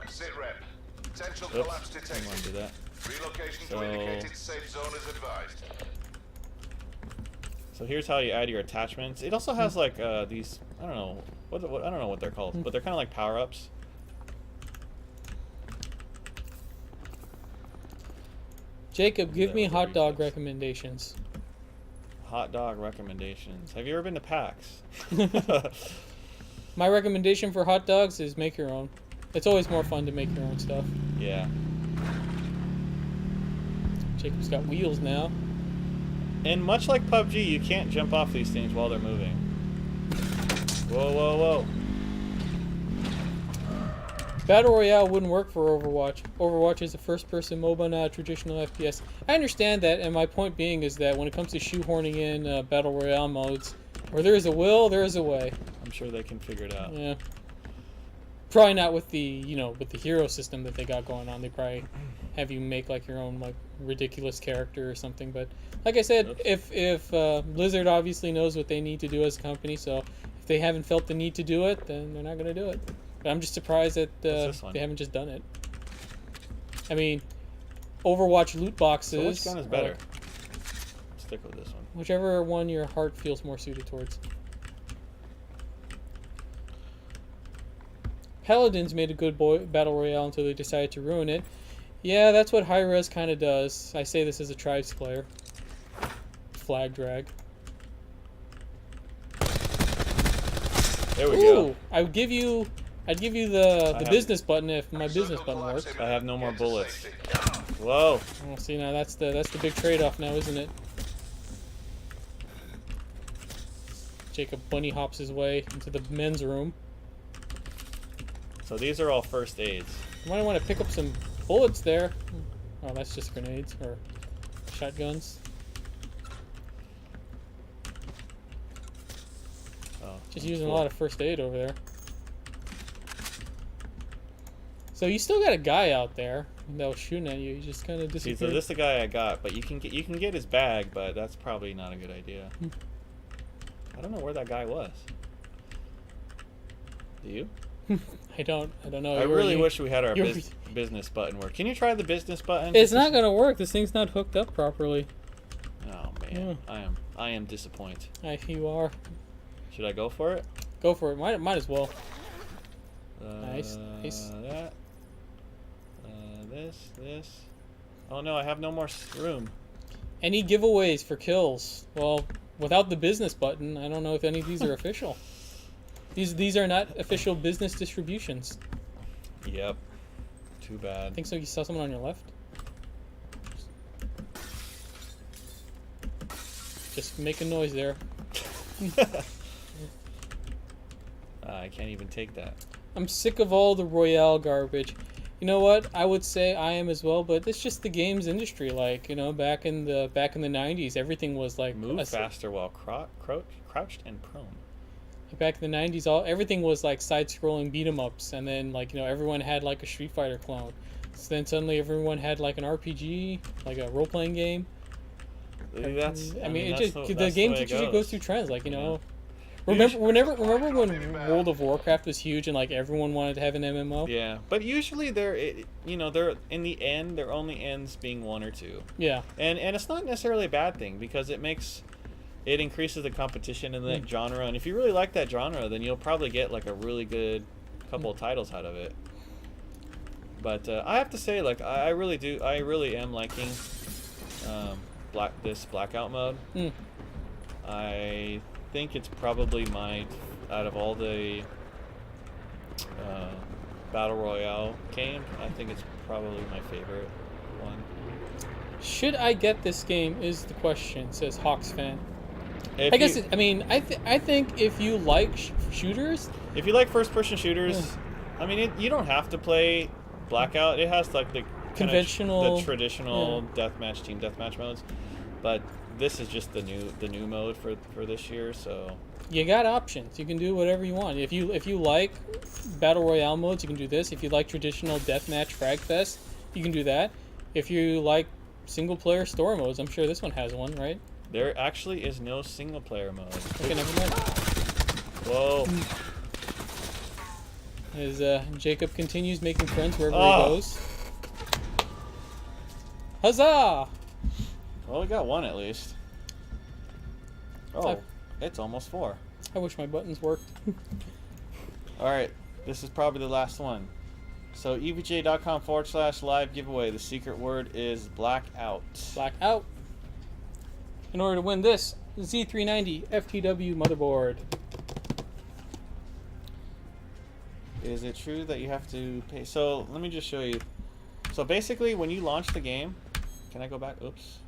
Sit rep. Potential Oops. collapse Didn't detected. want to do that. Relocation So- to indicated safe zone is advised. So here's how you add your attachments. It also has like these, I don't know what I don't know what they're called, but they're kind of like power-ups. Jacob, give Yeah, me with the hot dog resets. recommendations. Hot dog recommendations. Have you ever been to PAX? My recommendation for hot dogs is make your own. It's always more fun to make your own stuff. Yeah. Jacob's got wheels now. And much like PUBG, you can't jump off these things while they're moving. Whoa, whoa, whoa. Battle Royale wouldn't work for Overwatch. Overwatch is a first-person MOBA, not a traditional FPS. I understand that, and my point being is that when it comes to shoehorning in Battle Royale modes, where there is a will, there is a way. I'm sure they can figure it out. Yeah. Probably not with the, with the hero system that they got going on. They probably have you make like your own like ridiculous character or something. But like I said, Oops. if Blizzard obviously knows what they need to do as a company, so if they haven't felt the need to do it, then they're not going to do it. But I'm just surprised that What's this one? they haven't just done it. I mean, Overwatch loot boxes. So which gun is are better? like- Stick with this one. whichever one your heart feels more suited towards. Paladins made a good battle royale until they decided to ruin it. Yeah, that's what Hi-Rez kind of does. I say this as a Tribes player. Flag drag. There we go. Ooh, I'd give you the have- business button if my business button worked. I have no more Get to bullets. safety. Whoa. Oh, see now that's the big trade-off now, isn't it? Jacob bunny hops his way into the men's room. So these are all first aids. You might want to pick up some bullets there. Oh, that's just grenades or shotguns. Oh, Just using a lot of first aid over there. So you still got a guy out there that was shooting at you. You just kind of See, disappeared. so this is the guy I got, but you can get his bag, but that's probably not a good idea. I don't know where that guy was. Do you? I don't know. I really wish we had our you're- business button work. Can you try the business button? It's not gonna work. This thing's not hooked up properly. Oh man, I am disappointed. You are. Should I go for it? Go for it. Might as well. Nice. That. This. Oh no, I have no more room. Any giveaways for kills? Well, without the business button, I don't know if any of these are official. These are not official business distributions. Yep. Too I bad. think so. You saw someone on your left. Just make a noise there. I can't even take that. I'm sick of all the Royale garbage. You know what? I would say I am as well, but it's just the games industry. Like, back in the 90s, everything was like Move faster while crouched and prone. back in the 90s, everything was like side-scrolling beat 'em ups, and then like everyone had like a Street Fighter clone. So then suddenly everyone had like an RPG, like a role-playing game. That's. I mean, that's the game way it usually goes through trends. Like Yeah. remember when World of Warcraft was huge and like everyone wanted to have an MMO? Yeah, but usually they're in the end there only ends being one or two, Yeah. and it's not necessarily a bad thing because it increases the competition in that genre, and if you really like that genre, then you'll probably get like a really good couple of titles out of it. But I have to say, like I really am liking this blackout mode. Mm. I think it's probably out of all the battle royale game, I think it's probably my favorite one. Should I get this game is the question, says Hawks fan. If I guess, you, I think if you like shooters, if you like first-person shooters, I mean, you don't have to play Blackout. It has like the Conventional- the traditional deathmatch, team deathmatch modes, but this is just the new mode for this year. So you got options. You can do whatever you want. If you like battle royale modes, you can do this. If you like traditional deathmatch frag fest, you can do that. If you like single player story modes, I'm sure this one has one, right? there actually is no single-player mode. Okay, never mind. Whoa! As Jacob continues making friends wherever Oh. he goes. Huzzah! Well, we got one at least. Oh, I've- it's almost 4. I wish my buttons worked. All right, this is probably the last one. So evga.com/live giveaway. The secret word is blackout. Black out. In order to win this Z390 FTW motherboard. Is it true that you have to pay? So let me just show you. So basically, when you launch the game, can I go back? Oops.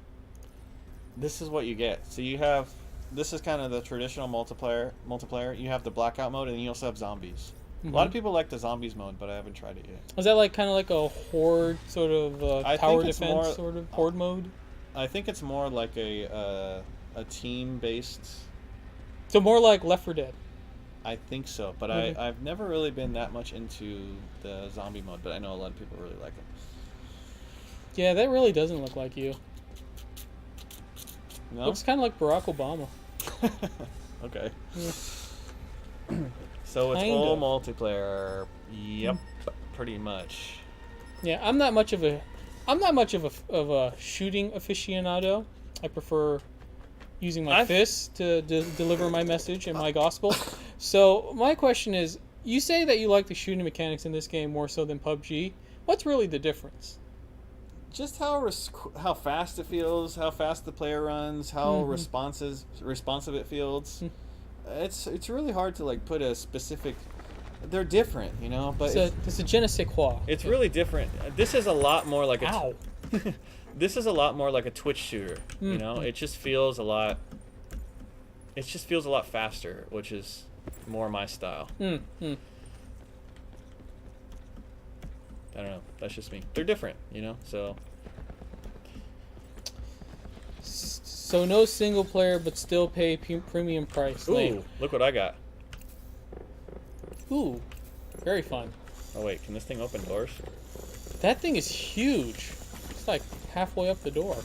This is what you get. So you have, this is kind of the traditional multiplayer. You have the blackout mode, and you also have zombies. A lot of people like the zombies mode, but I haven't tried it yet. Is that like kind of like a horde sort of I tower think it's defense more- sort of horde mode? I think it's more like a team-based. So more like Left 4 Dead. I think so, but Okay. I've never really been that much into the zombie mode, but I know a lot of people really like it. Yeah, that really doesn't look like you. No? Looks kind of like Barack Obama. Okay. Yeah. So it's Kinda. all multiplayer. Yep, pretty much. Yeah, I'm not much of a shooting aficionado. I prefer using my fists to deliver my message and my gospel. So my question is, you say that you like the shooting mechanics in this game more so than PUBG. What's really the difference? Just how fast it feels, how fast the player runs, how responsive it feels. It's really hard to like put a specific. They're different, you know. But It's a je ne sais quoi. it's really different. This is a lot more like a. Ow. This is a lot more like a Twitch shooter. You know, it just feels a lot. It just feels a lot faster, which is more my style. I don't know. That's just me. They're different, you know. So no single player, but still pay premium price. Lame. Ooh, look what I got. Ooh, very fun. Oh wait, can this thing open doors? That thing is huge. It's like halfway up the door.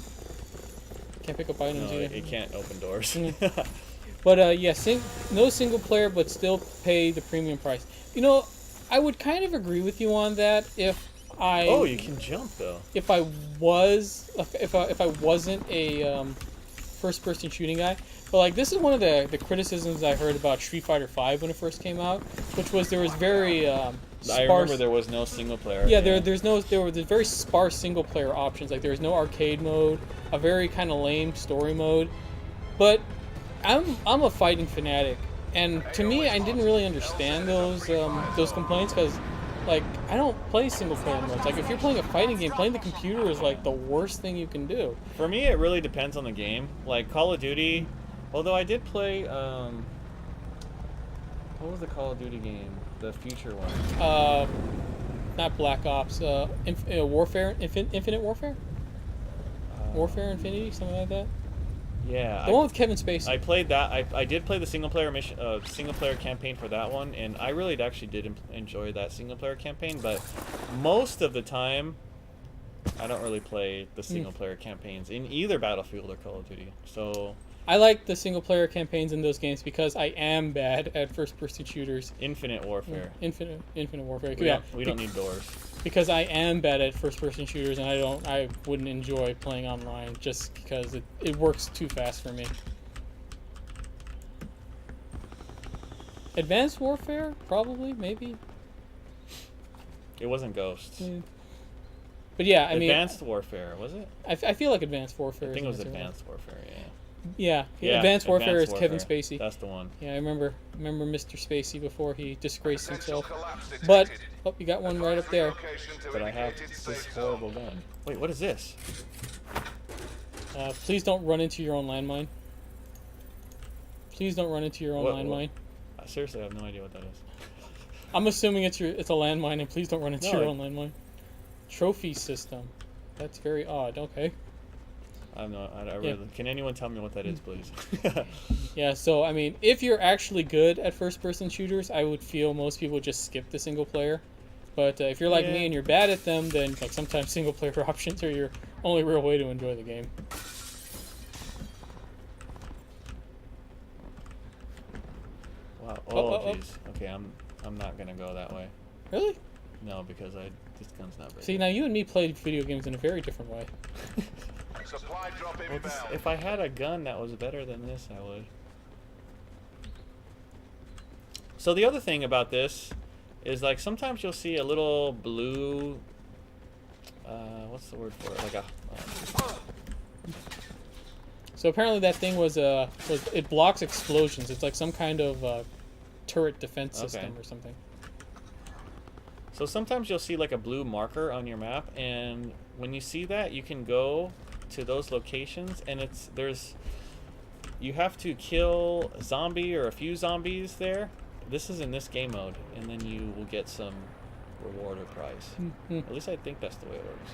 Can't pick up items No, either. it can't open doors. But yeah, no single player, but still pay the premium price. You know, I would kind of agree with you on that if I. Oh, you can jump though. If I wasn't a first-person shooting guy, but like this is one of the criticisms I heard about Street Fighter V when it first came out, which was there was very sparse. I remember there was no single player. Yeah, there were very sparse single player options. Like there was no arcade mode, a very kind of lame story mode. But I'm a fighting fanatic, and to me, I didn't really understand those complaints because, like, I don't play single player modes. Like if you're playing a fighting game, playing the computer is like the worst thing you can do. For me, it really depends on the game. Like Call of Duty, although I did play. What was the Call of Duty game? The future one. Not Black Ops. Warfare, Infinite Warfare. Warfare Infinity, something like that. Yeah. The one with Kevin Spacey. I played that. I did play the single player campaign for that one, and I really actually did enjoy that single player campaign. But most of the time, I don't really play the single player campaigns in either Battlefield or Call of Duty. So I like the single player campaigns in those games because I am bad at first person shooters. Infinite Warfare. Infinite Warfare. We don't need doors. Because I am bad at first person shooters and I wouldn't enjoy playing online just because it works too fast for me. Advanced Warfare? Probably, maybe. It wasn't Ghosts. But yeah, I mean, Advanced Warfare, was it? I feel like Advanced Warfare. I think it is was the answer. Advanced Warfare, yeah. Yeah, Advanced Warfare is Kevin Spacey. That's the one. Yeah, I remember Mr. Spacey before he disgraced Potential himself. collapse But detected. oh, you got one right up there. Relocation to But I have indicated this safe zone. horrible gun. Wait, what is this? Please don't run into your own landmine. Please don't run into your own landmine. I seriously have no idea what that is. I'm assuming it's a landmine, and please don't run into No, your own landmine. Trophy system. That's very odd. Okay. I really, can anyone tell me what that is, please? Yeah, so I mean, if you're actually good at first-person shooters, I would feel most people would just skip the single player. But if you're like me and you're bad at them, then like sometimes single player options are your only real way to enjoy the game. Wow. Oh, jeez. Okay, I'm not gonna go that way. Really? No, because this gun's not very See, good. now you and me played video games in a very different way. Supply drop Well, inbound. if I had a gun that was better than this, I would. So the other thing about this is, like, sometimes you'll see a little blue, what's the word for it? Like a, So apparently that thing was it blocks explosions. It's like some kind of turret defense system or something. so sometimes you'll see like a blue marker on your map, and when you see that, you can go to those locations, and you have to kill a zombie or a few zombies there. This is in this game mode, and then you will get some reward or prize. At least I think that's the way it works.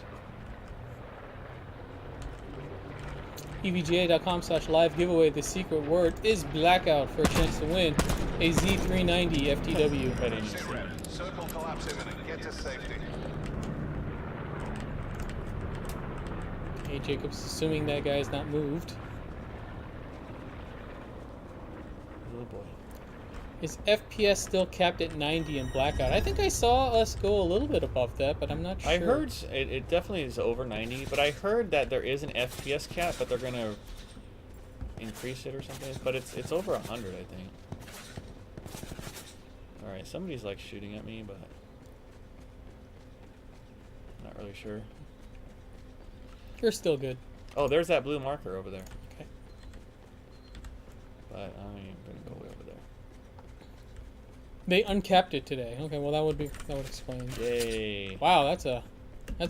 EVGA.com/live giveaway. The secret word is blackout for a chance to win a Z390 FTW. Right in Sit rep. Circle collapse imminent. Get to safety. Hey, Jacob's assuming that guy's not moved. Oh boy. Is FPS still capped at 90 in blackout? I think I saw us go a little bit above that, but I'm not sure. I heard it definitely is over 90, but I heard that there is an FPS cap, but they're gonna increase it or something. But it's over 100, I think. All right, somebody's like shooting at me, but not really sure. You're still good. Oh, there's that blue marker over there. Okay. But I ain't gonna go way over there. They uncapped it today. Okay, well that would explain. Yay! Wow, that's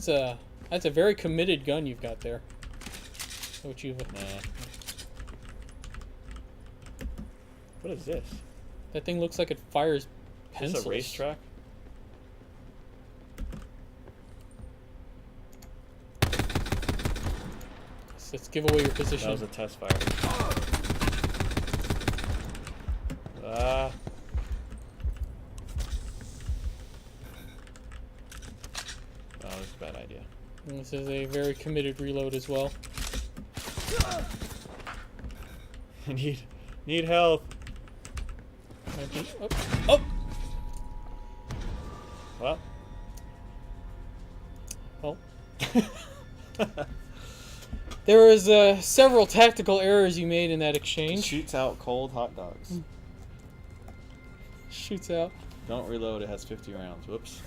a very committed gun you've got there. What you've Nah. What is this? That thing looks like it fires Is pencils. this a racetrack? Let's give away your position. That was a test fire. Ah. Oh, that's a bad idea. And this is a very committed reload as well. I need help. Oh! What? Oh. There was several tactical errors you made in that exchange. Shoots out cold hot dogs. Shoots out. Don't reload. It has 50 rounds. Whoops.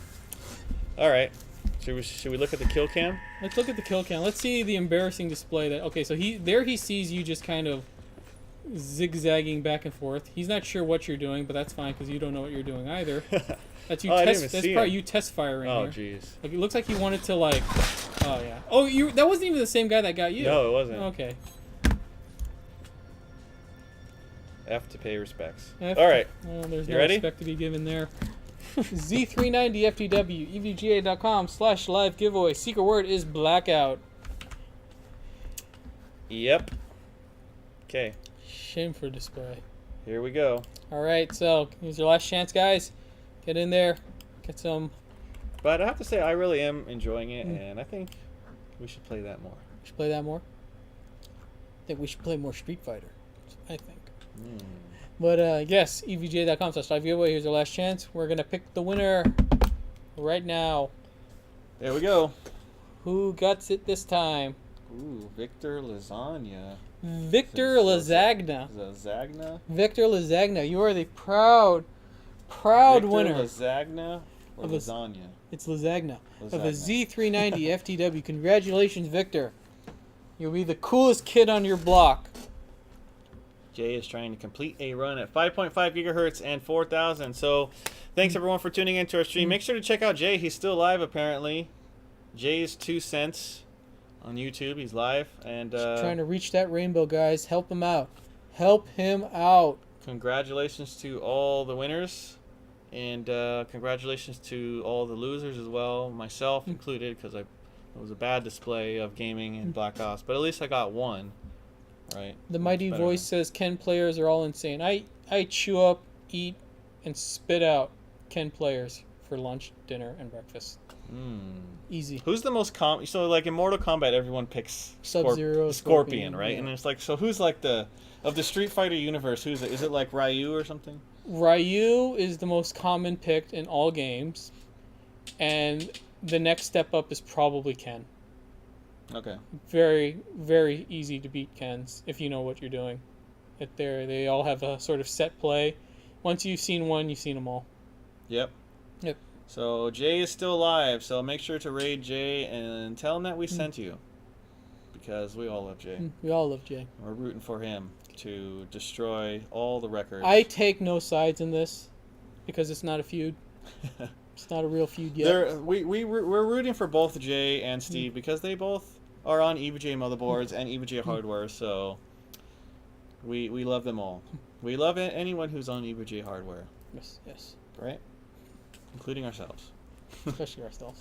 All right. Should we look at the kill cam? Let's look at the kill count. Let's see the embarrassing display that. Okay, so he sees you just kind of zigzagging back and forth. He's not sure what you're doing, but that's fine because you don't know what you're doing either. That's you. Oh, I didn't test. even That's see probably him. you test firing. Oh, here. jeez. Like, it looks like he wanted to like. Oh yeah. Oh, you. That wasn't even the same guy that got you. No, it wasn't. Okay. F to pay respects. F- All right. Well, there's You no ready? respect to be given there. Z390 FTW, EVGA.com/live giveaway. Secret word is blackout. Yep. Okay. Shame for display. Here we go. All right, so here's your last chance, guys. Get in there. Get some. But I have to say, I really am enjoying it, and I think we should play that more. We should play that more. I think we should play more Street Fighter. I think. But yes, EVGA.com/live giveaway. Here's our last chance. We're gonna pick the winner right now. There we go. Who guts it this time? Ooh, Victor Lasagna. Victor Lasagna. Lasagna? Victor Lasagna, you are the proud winner. Victor Lasagna or Of a- lasagna? It's Lasagna of a Lasagna. Z390 FTW. Congratulations, Victor. You'll be the coolest kid on your block. Jay is trying to complete a run at 5.5 gigahertz and 4,000. So, thanks everyone for tuning into our stream. Make sure to check out Jay. He's still live apparently. Jay's 2 cents. on YouTube. He's live, and Trying to reach that rainbow, guys. Help him out. Help him out. congratulations to all the winners, and congratulations to all the losers as well, myself included, because it was a bad display of gaming in Black Ops, but at least I got one, right? The mighty Better voice says Ken players are all insane. I chew up, eat, and spit out Ken players for lunch, dinner, and breakfast. Easy. Who's the most so like in Mortal Kombat everyone picks Sub-Zero, Scorpion, right? yeah. And it's like, so who's like of the Street Fighter universe, who's it? Is it like Ryu or something? Ryu is the most common picked in all games, and the next step up is probably Ken. Okay. Very, very easy to beat Kens if you know what you're doing. They all have a sort of set play. Once you've seen one, you've seen them all. Yep. Yep. So Jay is still alive, so make sure to raid Jay and tell him that we sent you, because we all love Jay. We all love Jay. We're rooting for him to destroy all the records. I take no sides in this because it's not a feud. It's not a real feud yet. We're rooting for both Jay and Steve because they both are on EVGA motherboards and EVGA hardware, so we love them all. We love anyone who's on EVGA hardware. Yes. Right? Including ourselves. Especially ourselves.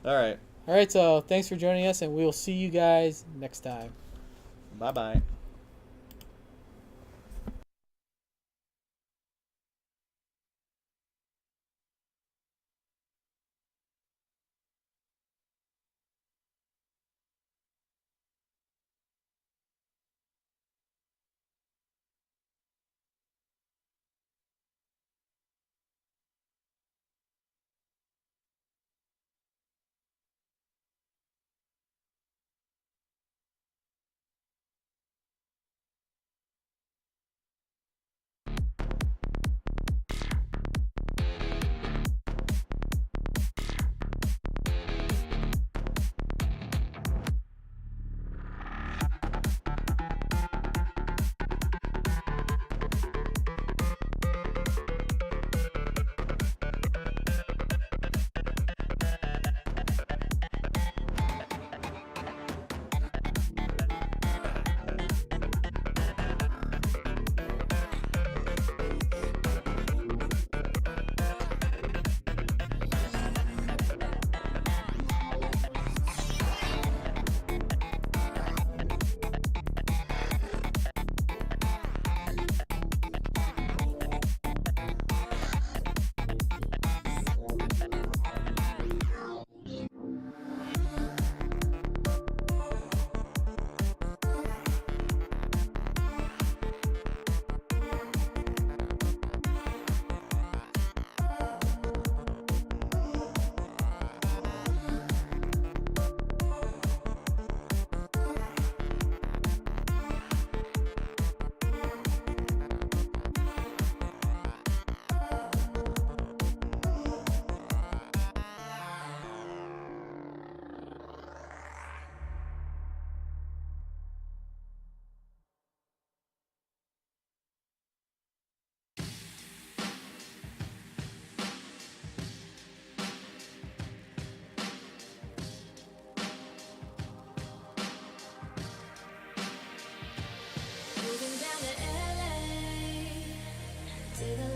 All right. All right, so thanks for joining us, and we will see you guys next time. Bye-bye. Moving down to LA to the